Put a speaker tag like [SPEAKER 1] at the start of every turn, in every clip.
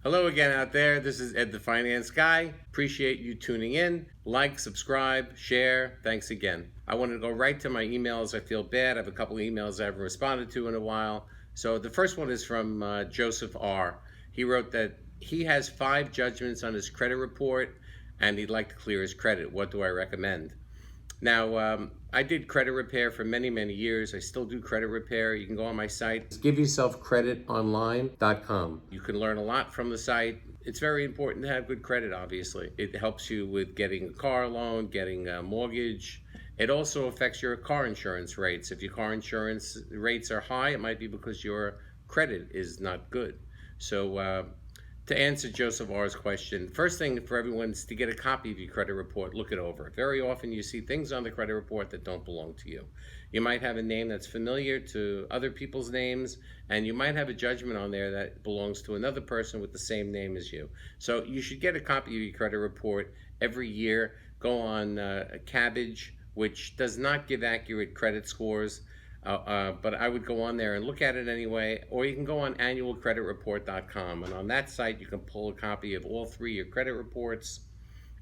[SPEAKER 1] Hello again out there. This is Ed the Finance Guy. Appreciate you tuning in. Like, subscribe, share. Thanks again. I wanted to go right to my emails. I feel bad. I have a couple of emails I haven't responded to in a while. So the first one is from Joseph R. He wrote that he has 5 judgments on his credit report and he'd like to clear his credit. What do I recommend? Now, I did credit repair for many, many years. I still do credit repair. You can go on my site. It's giveyourselfcreditonline.com. You can learn a lot from the site. It's very important to have good credit, obviously. It helps you with getting a car loan, getting a mortgage. It also affects your car insurance rates. If your car insurance rates are high, it might be because your credit is not good. So, to answer Joseph R.'s question, first thing for everyone is to get a copy of your credit report, look it over. Very often you see things on the credit report that don't belong to you. You might have a name that's familiar to other people's names, and you might have a judgment on there that belongs to another person with the same name as you. So you should get a copy of your credit report every year. Go on Cabbage, which does not give accurate credit scores. But I would go on there and look at it anyway, or you can go on annualcreditreport.com, and on that site you can pull a copy of all 3 of your credit reports,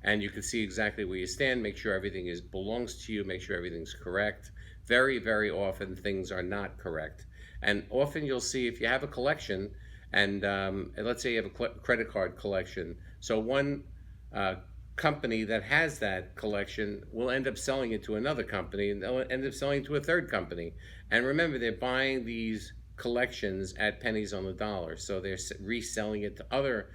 [SPEAKER 1] and you can see exactly where you stand, make sure everything belongs to you, make sure everything's correct. Very, very often things are not correct, and often you'll see if you have a collection, and let's say you have a credit card collection, so one company that has that collection will end up selling it to another company, and they'll end up selling it to a third company. And remember, they're buying these collections at pennies on the dollar, so they're reselling it to other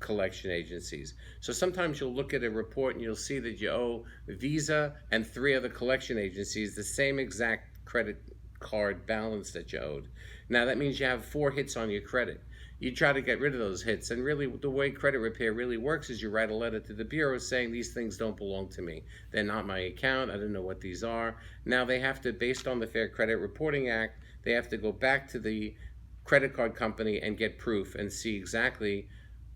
[SPEAKER 1] collection agencies. So sometimes you'll look at a report and you'll see that you owe Visa and 3 other collection agencies the same exact credit card balance that you owed. Now that means you have 4 hits on your credit. You try to get rid of those hits, and really the way credit repair really works is you write a letter to the bureau saying these things don't belong to me. They're not my account. I don't know what these are. Now they have to, based on the Fair Credit Reporting Act, they have to go back to the credit card company and get proof and see exactly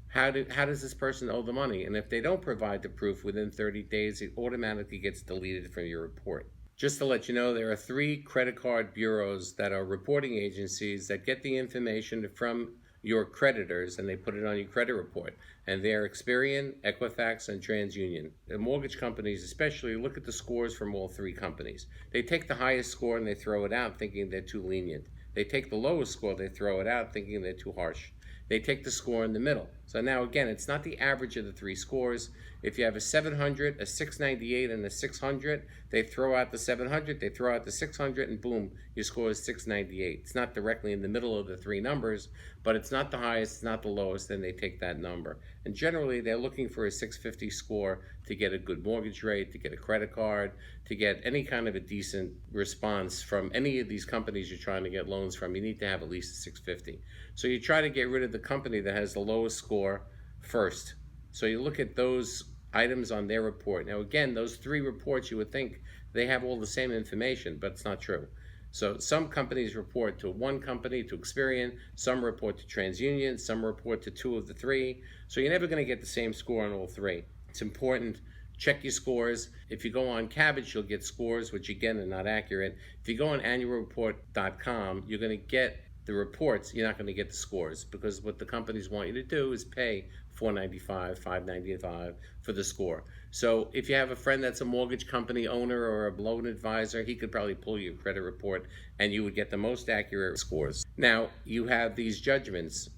[SPEAKER 1] how does this person owe the money. And if they don't provide the proof within 30 days, it automatically gets deleted from your report. Just to let you know, there are 3 credit card bureaus that are reporting agencies that get the information from your creditors and they put it on your credit report. And they're Experian, Equifax, and TransUnion. The mortgage companies especially look at the scores from all 3 companies. They take the highest score and they throw it out thinking they're too lenient. They take the lowest score, they throw it out thinking they're too harsh. They take the score in the middle. So now again, it's not the average of the 3 scores. If you have a 700, a 698, and a 600, they throw out the 700, they throw out the 600, and boom, your score is 698. It's not directly in the middle of the 3 numbers, but it's not the highest, it's not the lowest, then they take that number. And generally, they're looking for a 650 score to get a good mortgage rate, to get a credit card, to get any kind of a decent response from any of these companies you're trying to get loans from. You need to have at least a 650. So you try to get rid of the company that has the lowest score first. So you look at those items on their report. Now again, those 3 reports, you would think they have all the same information, but it's not true. So some companies report to one company, to Experian, some report to TransUnion, some report to 2 of the 3. So you're never going to get the same score on all 3. It's important. Check your scores. If you go on Cabbage, you'll get scores, which again are not accurate. If you go on annualreport.com, you're going to get the reports. You're not going to get the scores, because what the companies want you to do is pay $495, $595 for the score. So if you have a friend that's a mortgage company owner or a loan advisor, he could probably pull your credit report and you would get the most accurate scores. Now you have these judgments.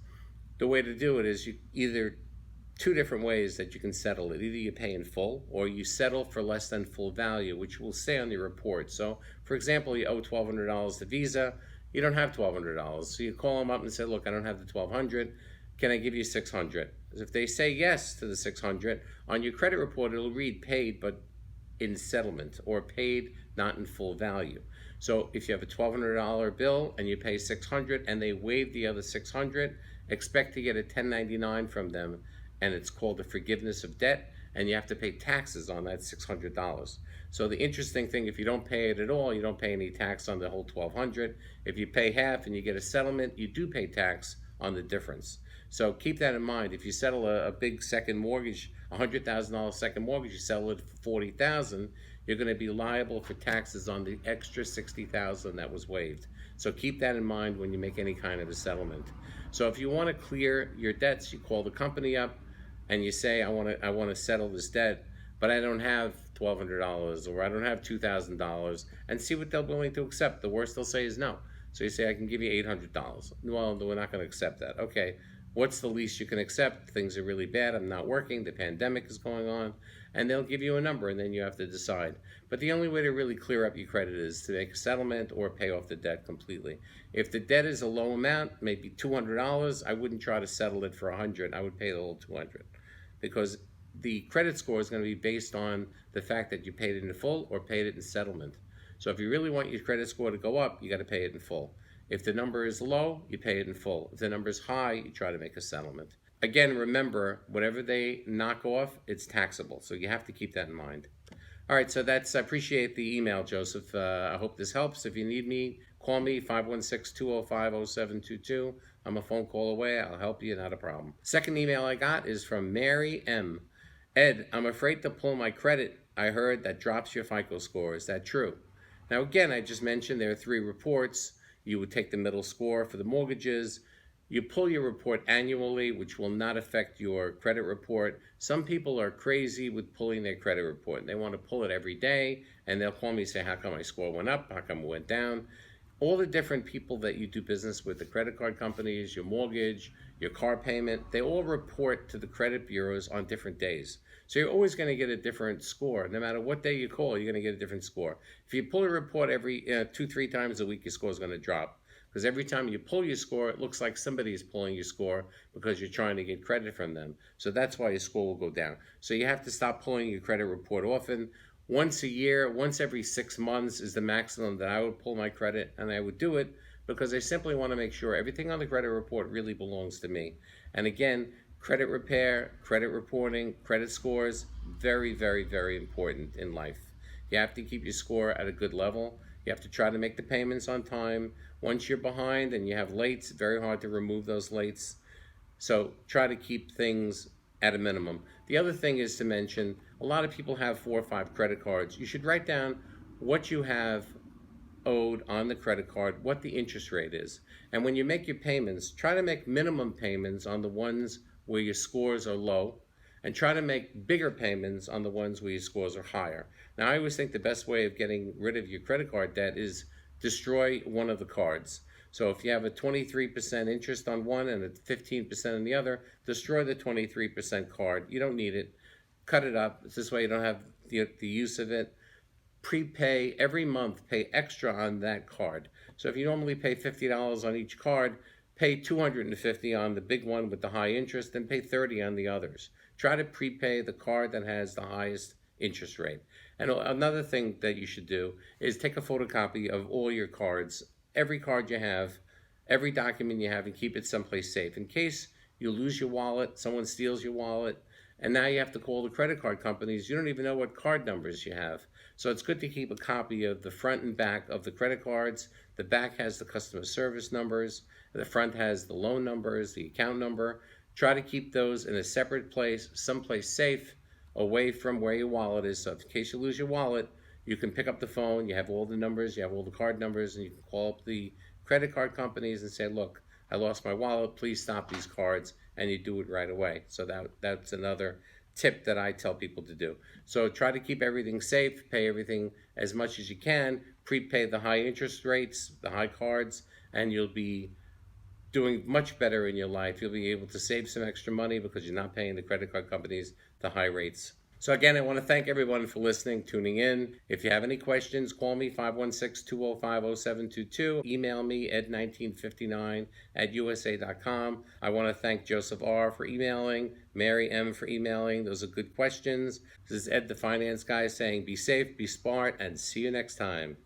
[SPEAKER 1] The way to do it is you either 2 different ways that you can settle it. Either you pay in full or you settle for less than full value, which will say on your report. So for example, you owe $1,200 to Visa. You don't have $1,200. So you call them up and say, look, I don't have the $1,200. Can I give you $600? If they say yes to the $600, on your credit report it'll read paid but in settlement, or paid not in full value. So if you have a $1,200 bill and you pay $600 and they waive the other $600, expect to get a 1099 from them, and it's called a forgiveness of debt, and you have to pay taxes on that $600. So the interesting thing, if you don't pay it at all, you don't pay any tax on the whole $1,200. If you pay half and you get a settlement, you do pay tax on the difference. So keep that in mind. If you settle a big second mortgage, $100,000 second mortgage, you settle it for $40,000, you're going to be liable for taxes on the extra $60,000 that was waived. So keep that in mind when you make any kind of a settlement. So if you want to clear your debts, you call the company up and you say, I want to settle this debt, but I don't have $1,200 or I don't have $2,000, and see what they're willing to accept. The worst they'll say is no. So you say, I can give you $800. Well, we're not going to accept that. Okay, what's the least you can accept? Things are really bad. I'm not working. The pandemic is going on. And they'll give you a number, and then you have to decide. But the only way to really clear up your credit is to make a settlement or pay off the debt completely. If the debt is a low amount, maybe $200, I wouldn't try to settle it for $100. I would pay the whole $200, because the credit score is going to be based on the fact that you paid it in full or paid it in settlement. So if you really want your credit score to go up, you got to pay it in full. If the number is low, you pay it in full. If the number is high, you try to make a settlement. Again, remember, whatever they knock off, it's taxable. So you have to keep that in mind. All right, so I appreciate the email, Joseph. I hope this helps. If you need me, call me, 516-205-0722. I'm a phone call away. I'll help you, not a problem. Second email I got is from Mary M. Ed, I'm afraid to pull my credit. I heard that drops your FICO score. Is that true? Now, again, I just mentioned there are 3 reports. You would take the middle score for the mortgages. You pull your report annually, which will not affect your credit report. Some people are crazy with pulling their credit report. They want to pull it every day, and they'll call me and say, how come my score went up? How come it went down? All the different people that you do business with, the credit card companies, your mortgage, your car payment, they all report to the credit bureaus on different days. So you're always going to get a different score. No matter what day you call, you're going to get a different score. If you pull a report every 2-3 times a week, your score is going to drop. Because every time you pull your score, it looks like somebody is pulling your score because you're trying to get credit from them. So that's why your score will go down. So you have to stop pulling your credit report often. Once a year, once every 6 months is the maximum that I would pull my credit, and I would do it because I simply want to make sure everything on the credit report really belongs to me. And again, credit repair, credit reporting, credit scores, very, very, very important in life. You have to keep your score at a good level. You have to try to make the payments on time. Once you're behind and you have lates, it's very hard to remove those lates. So try to keep things at a minimum. The other thing is to mention, a lot of people have 4 or 5 credit cards. You should write down what you have owed on the credit card, what the interest rate is. And when you make your payments, try to make minimum payments on the ones where your scores are low, and try to make bigger payments on the ones where your scores are higher. Now, I always think the best way of getting rid of your credit card debt is destroy one of the cards. So if you have a 23% interest on one and a 15% on the other, destroy the 23% card. You don't need it. Cut it up. This way you don't have the use of it. Prepay every month. Pay extra on that card. So if you normally pay $50 on each card, pay $250 on the big one with the high interest, and pay $30 on the others. Try to prepay the card that has the highest interest rate. And another thing that you should do is take a photocopy of all your cards, every card you have, every document you have, and keep it someplace safe. In case you lose your wallet, someone steals your wallet, and now you have to call the credit card companies. You don't even know what card numbers you have. So it's good to keep a copy of the front and back of the credit cards. The back has the customer service numbers. The front has the loan numbers, the account number. Try to keep those in a separate place, someplace safe, away from where your wallet is. So in case you lose your wallet, you can pick up the phone, you have all the numbers, you have all the card numbers, and you can call up the credit card companies and say, look, I lost my wallet, please stop these cards, and you do it right away. So that's another tip that I tell people to do. So try to keep everything safe, pay everything as much as you can, prepay the high interest rates, the high cards, and you'll be doing much better in your life. You'll be able to save some extra money because you're not paying the credit card companies the high rates. So again, I want to thank everyone for listening, tuning in. If you have any questions, call me, 516-205-0722. Email me, ed1959@usa.com. I want to thank Joseph R. for emailing, Mary M. for emailing. Those are good questions. This is Ed, the finance guy, saying be safe, be smart, and see you next time.